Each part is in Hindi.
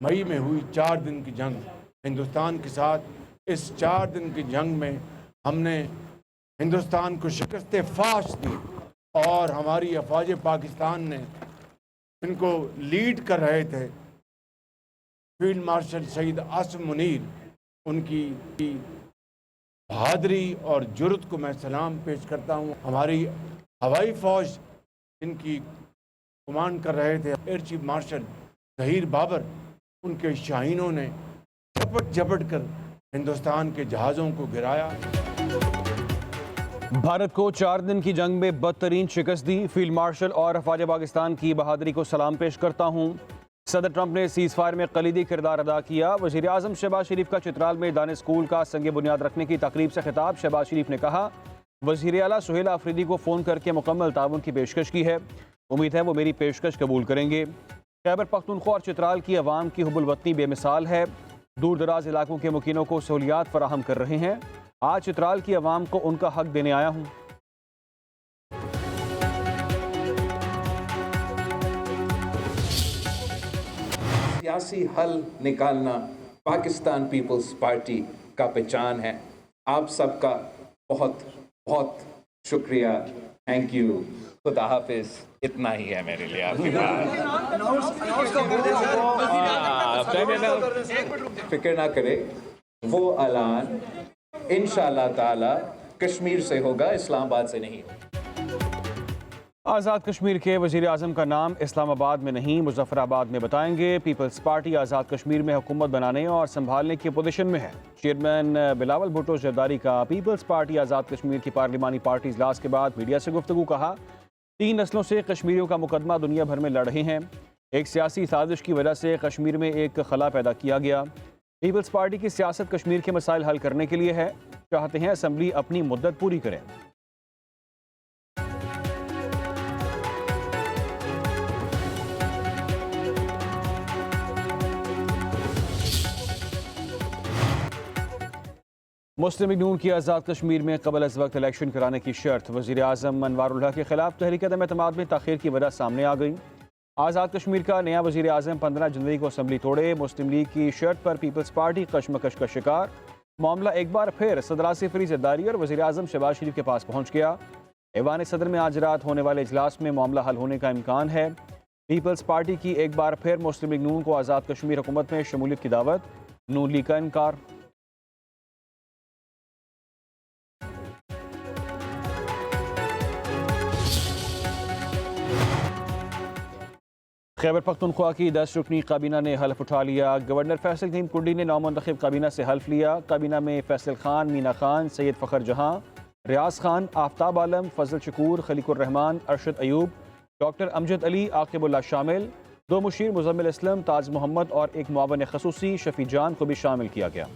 मई में हुई 4 दिन की जंग हिंदुस्तान के साथ, इस 4 दिन की जंग में हमने हिंदुस्तान को शिकस्त फाश दी और हमारी अफवाज पाकिस्तान ने इनको लीड कर रहे थे फील्ड मार्शल शहीद आसिम मुनीर, उनकी बहादुरी और जुर्रत को मैं सलाम पेश करता हूँ। हमारी हवाई फौज इनकी कमांड कर रहे थे air chief marshal Zaheer Babar, उनके शाहीनों ने झपट झपट कर हिंदुस्तान के जहाज़ों को गिराया। भारत को 4 दिन की जंग में बदतरीन शिकस्त दी। फील्ड मार्शल और अफवाज पाकिस्तान की बहादुरी को सलाम पेश करता हूँ। सदर ट्रंप ने सीज़ फायर में कलीदी किरदार अदा किया। वज़ीर आज़म शहबाज शरीफ का चित्राल में दानिश स्कूल का संग बुनियाद रखने की तकरीब से खिताब। शहबाज शरीफ ने कहा, वज़ीर आला सुहेल आफरीदी को फ़ोन करके मुकम्मल ताउन की पेशकश की है। उम्मीद है वो मेरी पेशकश कबूल करेंगे। खैबर पख्तूनख्वा और चित्राल की अवाम की हुब्बुल वतनी बेमिसाल है। दूर दराज इलाकों के मुकीनों को सहूलियात फराहम कर रहे हैं। आज चित्राल की अवाम को उनका हक देने आया हूँ। सियासी हल निकालना पाकिस्तान पीपल्स पार्टी का पहचान है। आप सबका बहुत बहुत शुक्रिया। Thank you. खुदा हाफिज। इतना ही है मेरे लिए आपके पास। फिक्र ना करे, वो ऐलान इंशाअल्लाह ताला कश्मीर से होगा, इस्लामाबाद से नहीं होगा। आज़ाद कश्मीर के वज़ीर आज़म का नाम इस्लामाबाद में नहीं मुजफ्फराबाद में बताएंगे। पीपल्स पार्टी आज़ाद कश्मीर में हुकूमत बनाने और संभालने की पोजीशन में है। चेयरमैन बिलावल भुट्टो जरदारी का पीपल्स पार्टी आज़ाद कश्मीर की पार्लिमानी पार्टी इजलास के बाद मीडिया से गुफ्तगू। कहा, 3 नस्लों से कश्मीरियों का मुकदमा दुनिया भर में लड़ रहे हैं। एक सियासी साजिश की वजह से कश्मीर में एक खला पैदा किया गया। पीपल्स पार्टी की सियासत कश्मीर के मसाइल हल करने के लिए है। चाहते हैं असम्बली अपनी मुद्दत पूरी करे। मुस्लिम लीग नून की आज़ाद कश्मीर में कबल अज़ वक्त इलेक्शन कराने की शर्त वज़ीर आज़म अनवारुल हक के खिलाफ तहरीक अदम-ए-एतमाद में ताख़ीर की वजह सामने आ गई। आज़ाद कश्मीर का नया वज़ीर आज़म 15 जनवरी को असम्बली तोड़े। मुस्लिम लीग की शर्त पर पीपल्स पार्टी कशमकश का शिकार। मामला एक बार फिर सदर आसिफ अली ज़रदारी और वज़ीर आज़म शहबाज शरीफ के पास पहुँच गया। ऐवान सदर में आज रात होने वाले इजलास में मामला हल होने का इम्कान है। पीपल्स पार्टी की एक बार फिर मुस्लिम लीग नून को आज़ाद कश्मीर हुकूमत में शमूलियत की दावत। नून लीग का इनकार। खैबर पख्तूनख्वा की 10 रुकनी काबीना ने हल्फ उठा लिया। गवर्नर फैसल नईम कुंडी ने नौमुंतखब काबीना से हल्फ लिया। काबीना में फैसल खान, मीना खान, सैयद फ़खर जहां, रियाज खान, आफ्ताब आलम, फजल शकूर, खलीकुर रहमान, अरशद अयूब, डॉक्टर अमजद अली, आकिबुल्ला शामिल, 2 मुशीर मुजम्मिल इस्लाम, ताज मोहम्मद और एक मुआवन खसूसी शफी जान को भी शामिल किया गया।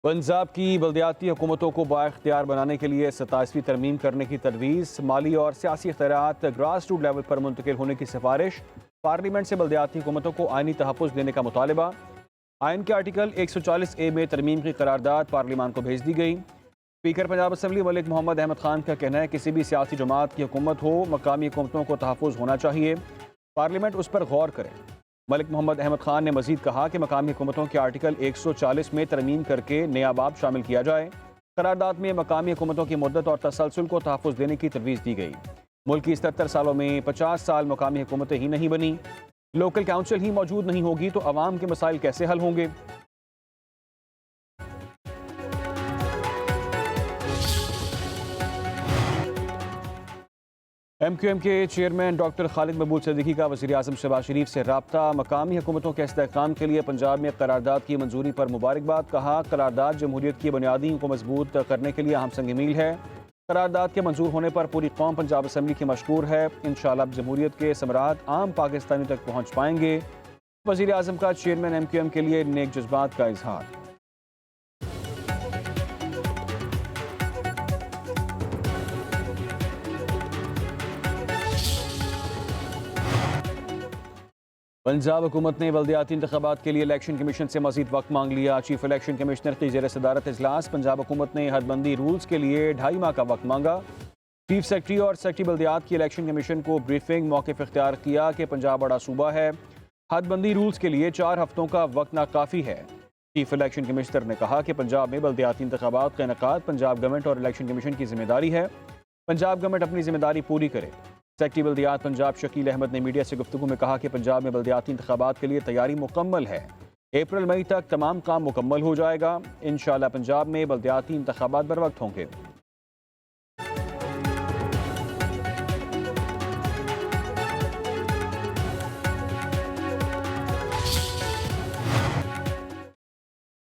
पंजाब की बल्दियाती हुकूमतों को बाइख्तियार बनाने के लिए 27वीं तरमीम करने की तजवीज़। माली और सियासी इख्तियारात ग्रास रूट लेवल पर मुंतकिल होने की सिफारिश। पार्लियामेंट से बल्दियाती हुकूमतों को आइनी तहफ़्फ़ुज़ देने का मुतालबा। आइन के आर्टिकल 140A में तरमीम की करारदाद पार्लियामान को भेज दी गई। स्पीकर पंजाब असम्बली मलिक मोहम्मद अहमद खान का कहना है, किसी भी सियासी जमात की हुकूमत हो, मकामी हुकूमतों को तहफ़्फ़ुज़ होना चाहिए, पार्लियामेंट उस पर गौर करे। मलिक मोहम्मद अहमद खान ने मजीद कहा कि मकामी हुकूमतों के आर्टिकल 140 में तरमीम करके नया बाब शामिल किया जाए। करारदाद में मकामी हुकूमतों की मुद्दत और तसलसल को तहफ़्फ़ुज़ देने की तजवीज़ दी गई। मुल्क की 77 सालों में 50 साल मकामी हुकूमतें ही नहीं बनी, लोकल काउंसिल ही मौजूद नहीं होगी तो अवाम के मसाइल कैसे हल होंगे। MQM के चेयरमैन डॉक्टर खालिद महबूब सिद्दीकी का वज़ीर आज़म शहबाज शरीफ से राब्ता। मकामी हुकूमतों के इस्तेहकाम के लिए पंजाब में करारदाद की मंजूरी पर मुबारकबाद। कहा, करारदाद जमहूरियत की बुनियादी को मजबूत करने के लिए अहम संग मील है। करारदाद के मंजूर होने पर पूरी कौम पंजाब असम्बली की मशकूर है। इंशाअल्लाह जमहूरियत के समरात आम पाकिस्तानी तक पहुँच पाएंगे। वज़ीर आज़म का चेयरमैन MQM के लिए नेक जज्बात का इजहार। पंजाब हुकूमत ने बल्दियाती इंतखाबात के लिए इलेक्शन कमीशन से मजीद वक्त मांग लिया। चीफ इलेक्शन कमिश्नर की ज़ेर सदारत इजलास पंजाब हुकूमत ने हदबंदी रूल्स के लिए 2.5 माह का वक्त मांगा। चीफ सेक्रेटरी और सेक्रेटरी बल्दियात की इलेक्शन कमीशन को ब्रीफिंग मौक़िफ़ इख्तियार किया कि पंजाब बड़ा सूबा है, हदबंदी रूल्स के लिए 4 हफ्तों का वक्त नाकाफ़ी है। चीफ इलेक्शन कमिश्नर ने कहा कि पंजाब में बल्दियाती इंतखाबात का इनेकाद पंजाब गवर्नमेंट और इलेक्शन कमीशन की जिम्मेदारी है। पंजाब गवर्नमेंट अपनी जिम्मेदारी पूरी करे। सेक्रेटरी बल्दियात पंजाब शकील अहमद ने मीडिया से गुफ्तगू में कहा कि पंजाब में बल्दियाती इंतखाबात के लिए तैयारी मुकम्मल है। अप्रैल मई तक तमाम काम मुकम्मल हो जाएगा। इंशाअल्लाह पंजाब में बल्दियाती इंतखाबात बर वक्त होंगे।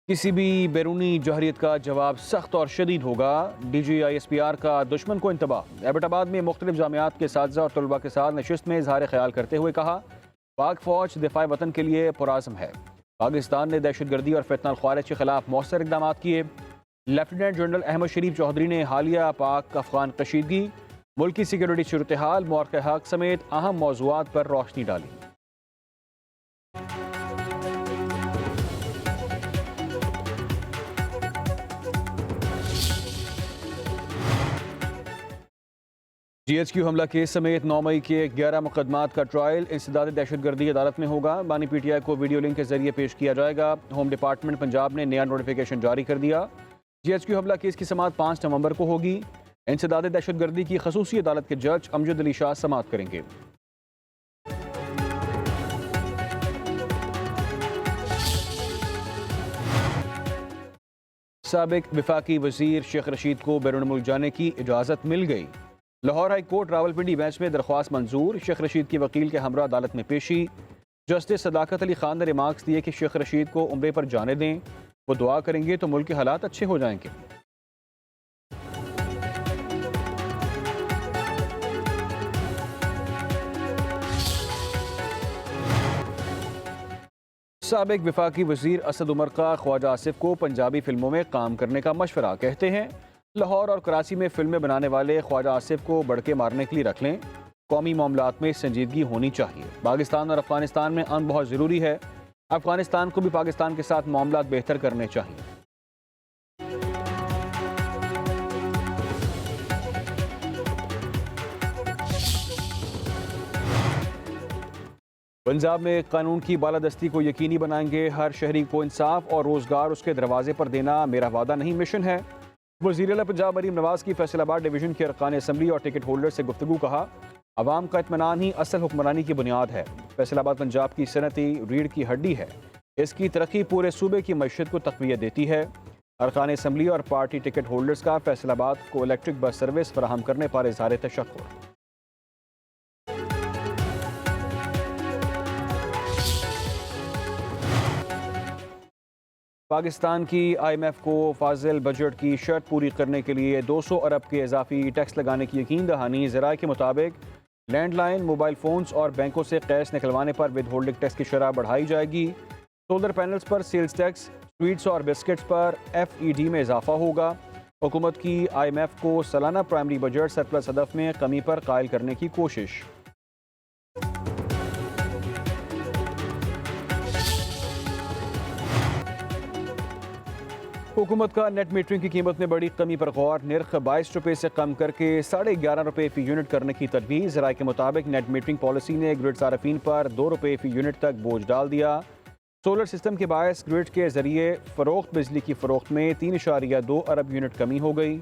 किसी भी बैरूनी जहरीत का जवाब सख्त और शदीद होगा। DGISPR का दुश्मन को इंतबाह। एबटाबाद में मुख्तलिफ जामियात के साथज़ा और तलबा के साथ नशिस्त में इजहार ख्याल करते हुए कहा, पाक फ़ौज दिफा वतन के लिए पुराज़म है। पाकिस्तान ने दहशतगर्दी और फितनल ख्वारिज के खिलाफ मौसर इक़दाम किए। लेफ्टिनेंट जनरल अहमद शरीफ चौधरी ने हालिया पाक अफगान कशीदगी, मुल्की सिक्योरिटी सूरत हाल, मौक़े हक़ समेत अहम मौज़ूआत पर रोशनी डाली। GHQ हमला केस समेत 9 मई के 11 मुकदमात का ट्रायल इंसदाद दहशतगर्दी अदालत में होगा। बानी PTI को वीडियो लिंक के जरिए पेश किया जाएगा। होम डिपार्टमेंट पंजाब ने नया नोटिफिकेशन जारी कर दिया। GHQ हमला केस की समाअत 5 नवंबर को होगी। इंसदाद दहशतगर्दी की खसूसी अदालत के जज अमजद अली शाह समाअत करेंगे। साबिक वफाकी वजीर शेख रशीद को बैरून मुल्क जाने की इजाज़त मिल गई। Lahore high court Rawalpindi bench में दरख्वास्त मंजूर। शेख रशीद की वकील के हमरा अदालत में पेशी। जस्टिस सदाकत अली खान ने रिमार्क्स दिए कि शेख रशीद को उम्रे पर जाने दें, वो दुआ करेंगे तो मुल्क के हालात अच्छे हो जाएंगे। साबिक वफाकी वजीर असद उमर का ख्वाजा आसिफ को पंजाबी फिल्मों में काम करने का मशवरा। कहते हैं लाहौर और कराची में फिल्में बनाने वाले ख्वाजा आसिफ को बढ़के मारने के लिए रख लें। कौमी मामलात में संजीदगी होनी चाहिए। पाकिस्तान और अफगानिस्तान में अमन बहुत ज़रूरी है। अफगानिस्तान को भी पाकिस्तान के साथ मामलात बेहतर करने चाहिए। पंजाब में कानून की बालादस्ती को यकीनी बनाएंगे। हर शहरी को इंसाफ और रोज़गार उसके दरवाजे पर देना मेरा वादा नहीं मिशन है। वज़ीर आला पंजाब मरीम नवाज़ की फैसलाबाद डिवीज़न के अरकान असम्बली और टिकट होल्डर से गुफ्तगू। कहा, अवाम का इत्मीनान ही असल हुक्मरानी की बुनियाद है। फैसलाबाद पंजाब की सनती रीढ़ की हड्डी है। इसकी तरक्की पूरे सूबे की मईशत को तक़वियत देती है। अरकान असम्बली और पार्टी टिकट होल्डर्स का फैसलाबाद को इलेक्ट्रिक बस सर्विस फराहम करने पर इज़हार तशक्कुर। पाकिस्तान की IMF को फाजिल बजट की शर्त पूरी करने के लिए 200 अरब के इजाफी टैक्स लगाने की यकीन दहानी। ज़राए के मुताबिक लैंडलाइन, मोबाइल फ़ोन्स और बैंकों से कैश निकलवाने पर विद होल्डिंग टैक्स की शरह बढ़ाई जाएगी। सोलर पैनल्स पर सेल्स टैक्स, स्वीट्स और बिस्किट्स पर FED में इजाफा होगा। हुकूमत की IMF को सालाना प्राइमरी बजट सरप्लस हदफ में कमी पर कायल करने की कोशिश। हुकूमत का नेट मीटरिंग की कीमत में बड़ी कमी पर गौर। निर्ख 22 रुपये से कम करके 11.5 रुपये फ़ी यूनिट करने की तजवीज़। राय के मुताबिक नेट मीटरिंग पॉलिसी ने ग्रिड सार्फिन पर 2 रुपये फ़ी यूनिट तक बोझ डाल दिया। सोलर सिस्टम के बायस ग्रिड के जरिए फ़रोख्त बिजली की फ़रोख्त में 3.2 अरब यूनिट कमी हो गई।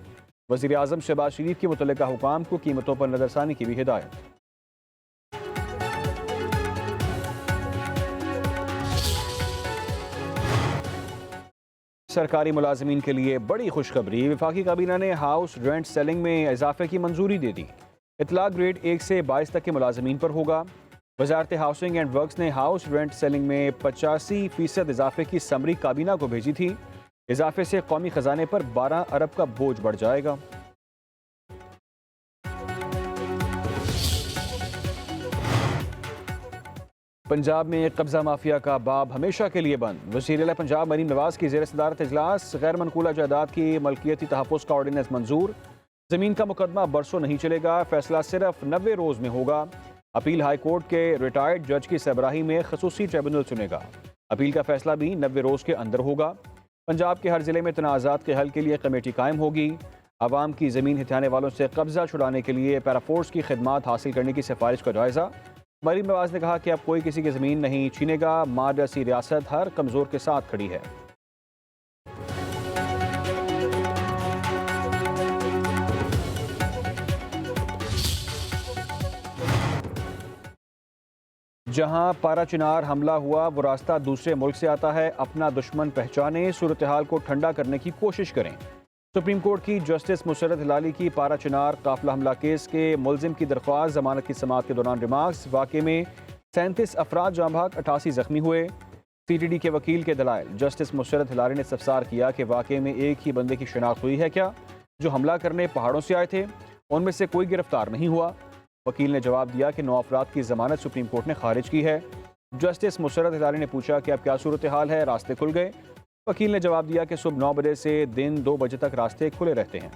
वज़ीर आज़म शहबाज शरीफ की मुतल्लिका हुकाम को कीमतों पर नज़रसानी की भी हिदायत। सरकारी मुलाजमीन के लिए बड़ी खुशखबरी। वफाकी काबीना ने हाउस रेंट सेलिंग में इजाफे की मंजूरी दे दी। इतलाक ग्रेड 1 से 22 तक के मुलाजमीन पर होगा। वजारत हाउसिंग एंड वर्क्स ने हाउस रेंट सेलिंग में 85% इजाफे की समरी काबीना को भेजी थी। इजाफे से कौमी खजाने पर 12 अरब का बोझ बढ़ जाएगा। पंजाब में कब्जा माफिया का बाब हमेशा के लिए बंद। वज़ीर आला पंजाब मरीम नवाज़ की ज़ेर सदारत इजलास। गैर मनकूला जायदाद की मलकियती तहफ़्फ़ुज़ का ऑर्डिनेंस मंजूर। ज़मीन का मुकदमा बरसों नहीं चलेगा, फैसला सिर्फ 90 रोज़ में होगा। अपील हाई कोर्ट के रिटायर्ड जज की सरबराही में खसूसी ट्रिब्यूनल चुनेगा। अपील का फैसला भी 90 रोज़ के अंदर होगा। पंजाब के हर जिले में तनाज़ात के हल के लिए कमेटी कायम होगी। आवाम की ज़मीन हिथाने वालों से कब्जा छुड़ाने के लिए पैराफोर्स की खिदमात हासिल करने की सिफारिश का जायज़ा। मरीम नवाज ने कहा कि अब कोई किसी की ज़मीन नहीं छीनेगा। मां जैसी रियासत हर कमज़ोर के साथ खड़ी है। जहां पारा चिनार हमला हुआ वो रास्ता दूसरे मुल्क से आता है। अपना दुश्मन पहचाने, सूरत हाल को ठंडा करने की कोशिश करें। सुप्रीम कोर्ट की जस्टिस मुसर्रत हिलाली की पारा चिनार काफिला हमला केस के मुलजिम की दरख्वास्त जमानत की समाअत के दौरान रिमार्क्स। वाक़े में 37 अफराद जाँ भाग, 88 जख्मी हुए। CTD के वकील के दलाइल। जस्टिस मुसर्रत हिलाली ने इस्तफसार किया कि वाक़े में एक ही बंदे की शिनाख्त हुई है क्या? जो हमला करने पहाड़ों से आए थे उनमें से कोई गिरफ्तार नहीं हुआ। वकील ने जवाब दिया कि 9 अफराद की जमानत सुप्रीम कोर्ट ने खारिज की है। जस्टिस मुसर्रत हिलाली ने पूछा कि अब क्या सूरत हाल है, रास्ते खुल गए? वकील ने जवाब दिया कि सुबह 9 बजे से दिन 2 बजे तक रास्ते खुले रहते हैं।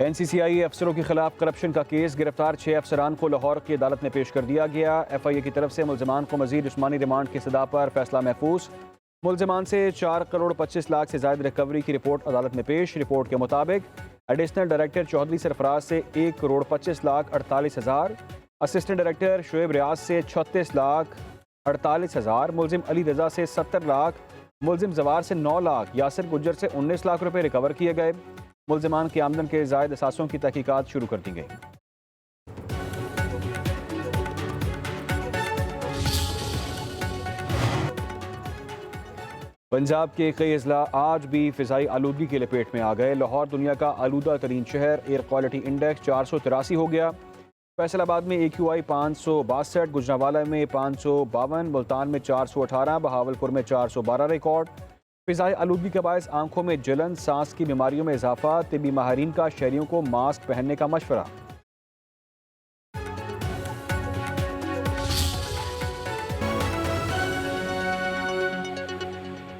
NCCI अफसरों के खिलाफ करप्शन का केस। गिरफ्तार 6 अफसरान को लाहौर की अदालत में पेश कर दिया गया। FIA की तरफ से मुलजमान को मजीद जिस्मानी रिमांड की सदा पर फैसला महफूज। मुलजमान से 4 करोड़ 25 लाख से ज़ायद रिकवरी की रिपोर्ट अदालत में पेश। रिपोर्ट के मुताबिक एडिशनल डायरेक्टर चौधरी सरफराज से 1 करोड़ 25 लाख 48 हज़ार, असिस्टेंट डायरेक्टर शुएब रियाज से 36 लाख 48 हज़ार, मुलजिम अली रजा से 70 लाख, मुलजिम जवार से 9 लाख, यासिर गुज्जर से 19 लाख रुपए रिकवर किए गए। मुलजमान की आमदन के ज़ायद असासों की तहकीकात शुरू कर दी गई। पंजाब के कई अजला आज भी फ़िज़ाई आलूदगी की लपेट में आ गए। लाहौर दुनिया का आलूदा तरीन शहर। एयर क्वालिटी इंडेक्स 483 हो गया। फैसलाबाद में AQI 562, गुजरांवाला में 552, मुल्तान में 418, बहावलपुर में 412 रिकॉर्ड। फ़िज़ाई आलूदगी के बायस आंखों में जलन, सांस की बीमारियों में इजाफा। तिब्बी माहिरीन का शहरियों को मास्क पहनने का मशवरा।